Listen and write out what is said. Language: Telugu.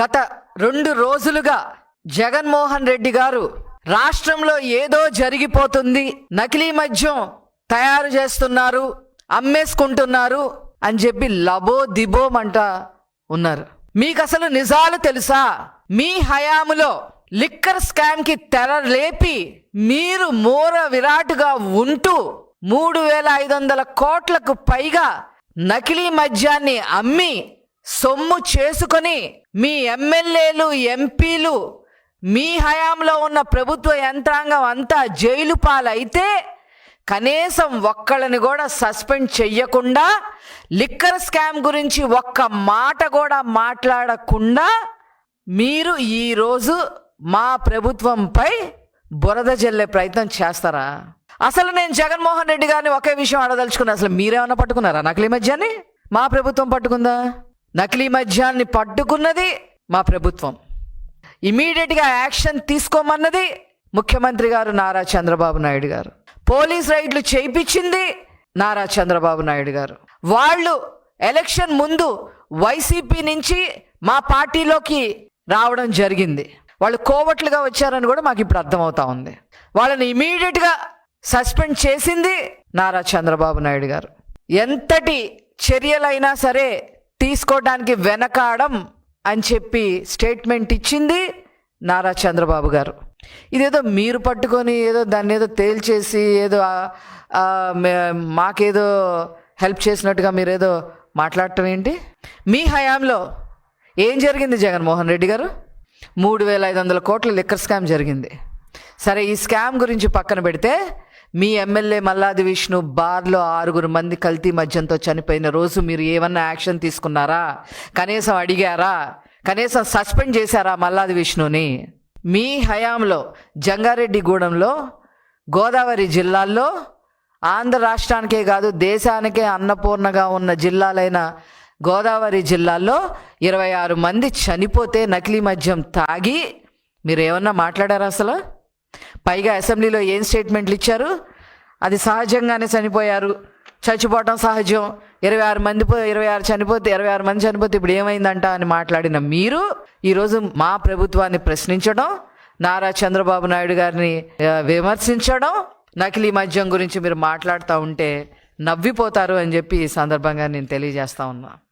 గత 2 రోజులుగా జగన్మోహన్ రెడ్డి గారు రాష్ట్రంలో ఏదో జరిగిపోతుంది, నకిలీ మద్యం తయారు చేస్తున్నారు, అమ్మేసుకుంటున్నారు అని చెప్పి లబో దిబోమంట ఉన్నారు. మీకు అసలు నిజాలు తెలుసా? మీ హయాములో లిక్కర్ స్కామ్ కి తెర లేపి మీరు మూర విరాటుగా ఉంటూ 3,500 కోట్లకు పైగా నకిలీ మద్యాన్ని అమ్మి సొమ్ము చేసుకొని మీ ఎమ్మెల్యేలు, ఎంపీలు, మీ హయాంలో ఉన్న ప్రభుత్వ యంత్రాంగం అంతా జైలు పాలైతే కనీసం ఒక్కళ్ళని కూడా సస్పెండ్ చెయ్యకుండా, లిక్కర్ స్కామ్ గురించి ఒక్క మాట కూడా మాట్లాడకుండా మీరు ఈరోజు మా ప్రభుత్వంపై బురద జల్లే ప్రయత్నం చేస్తారా? అసలు నేను జగన్మోహన్ రెడ్డి గారిని ఒకే విషయం అడదలుచుకున్నా, అసలు మీరేమన్నా పట్టుకున్నారా నకిలీ మద్యాన్ని? మా ప్రభుత్వం పట్టుకుందా? నకిలీ మద్యాన్ని పట్టుకున్నది మా ప్రభుత్వం. ఇమీడియట్గా యాక్షన్ తీసుకోమన్నది ముఖ్యమంత్రి గారు నారా చంద్రబాబు నాయుడు గారు. పోలీస్ రైడ్లు చేయించింది నారా చంద్రబాబు నాయుడు గారు. వాళ్ళు ఎలక్షన్ ముందు వైసీపీ నుంచి మా పార్టీలోకి రావడం జరిగింది. వాళ్ళు కోవట్లుగా వచ్చారని కూడా మాకు ఇప్పుడు అర్థమవుతా ఉంది. వాళ్ళని ఇమీడియట్గా సస్పెండ్ చేసింది నారా చంద్రబాబు నాయుడు గారు. ఎంతటి చర్యలైనా సరే తీసుకోవడానికి వెనకాడం అని చెప్పి స్టేట్మెంట్ ఇచ్చింది నారా చంద్రబాబు గారు. ఇదేదో మీరు పట్టుకొని ఏదో దాన్ని ఏదో తేల్చేసి ఏదో మాకేదో హెల్ప్ చేసినట్టుగా మీరేదో మాట్లాడటం ఏంటి? మీ హయాంలో ఏం జరిగింది జగన్మోహన్ రెడ్డి గారు? 3,500 కోట్ల లిక్కర్ స్కామ్ జరిగింది. సరే, ఈ స్కామ్ గురించి పక్కన పెడితే మీ ఎమ్మెల్యే మల్లాది విష్ణు బార్లో 6 మంది కల్తీ మద్యంతో చనిపోయిన రోజు మీరు ఏమన్నా యాక్షన్ తీసుకున్నారా? కనీసం అడిగారా? కనీసం సస్పెండ్ చేశారా మల్లాది విష్ణుని? మీ హయాంలో జంగారెడ్డిగూడెంలో, గోదావరి జిల్లాల్లో, ఆంధ్ర రాష్ట్రానికే కాదు దేశానికే అన్నపూర్ణగా ఉన్న జిల్లాలైన గోదావరి జిల్లాల్లో 26 మంది చనిపోతే నకిలీ మద్యం తాగి మీరు ఏమన్నా మాట్లాడారా అసలు? పైగా అసెంబ్లీలో ఏం స్టేట్మెంట్లు ఇచ్చారు? అది సహజంగానే చనిపోయారు, చచ్చిపోవటం సహజం, 26 మంది చనిపోతే ఇప్పుడు ఏమైందంట అని మాట్లాడిన మీరు ఈరోజు మా ప్రభుత్వాన్ని ప్రశ్నించడం, నారా చంద్రబాబు నాయుడు గారిని విమర్శించడం, నకిలీ మద్యం గురించి మీరు మాట్లాడుతూ ఉంటే నవ్విపోతారు అని చెప్పి ఈ సందర్భంగా నేను తెలియజేస్తా ఉన్నా.